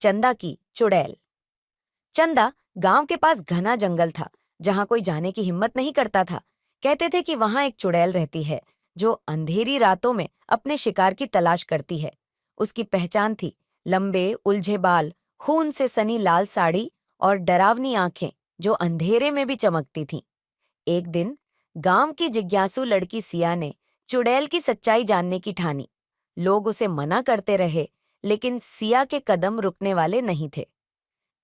चंदा की चुड़ैल। चंदा गांव के पास घना जंगल था, जहां कोई जाने की हिम्मत नहीं करता था। कहते थे कि वहां एक चुड़ैल रहती है जो अंधेरी रातों में अपने शिकार की तलाश करती है। उसकी पहचान थी लंबे उलझे बाल, खून से सनी लाल साड़ी और डरावनी आंखें जो अंधेरे में भी चमकती थीं। एक दिन गांव की जिज्ञासु लड़की सिया ने चुड़ैल की सच्चाई जानने की ठानी। लोग उसे मना करते रहे, लेकिन सिया के कदम रुकने वाले नहीं थे।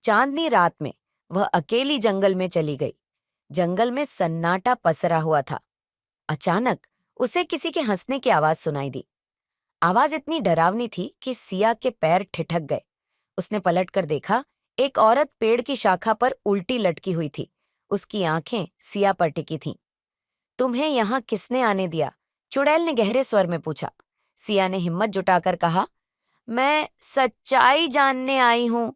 चांदनी रात में वह अकेली जंगल में चली गई। जंगल में सन्नाटा पसरा हुआ था। अचानक उसे किसी के हंसने की आवाज सुनाई दी। आवाज इतनी डरावनी थी कि सिया के पैर ठिठक गए। उसने पलटकर देखा, एक औरत पेड़ की शाखा पर उल्टी लटकी हुई थी। उसकी आंखें सिया पर टिकी थीं। तुम्हें यहां किसने आने दिया? चुड़ैल ने गहरे स्वर में पूछा। सिया ने हिम्मत जुटाकर कहा, मैं सच्चाई जानने आई हूं।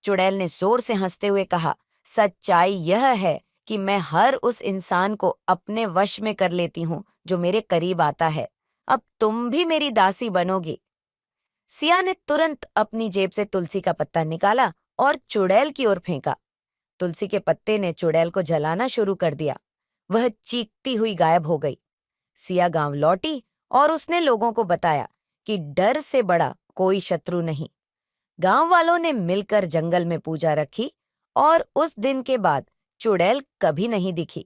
चुड़ैल ने जोर से हंसते हुए कहा, सच्चाई यह है कि मैं हर उस इंसान को अपने वश में कर लेती हूँ जो मेरे करीब आता है। अब तुम भी मेरी दासी बनोगी। सिया ने तुरंत अपनी जेब से तुलसी का पत्ता निकाला और चुड़ैल की ओर फेंका। तुलसी के पत्ते ने चुड़ैल को जलाना शुरू कर दिया। वह चीखती हुई गायब हो गई। सिया गांव लौटी और उसने लोगों को बताया कि डर से बड़ा कोई शत्रु नहीं। गांव वालों ने मिलकर जंगल में पूजा रखी और उस दिन के बाद चुड़ैल कभी नहीं दिखी।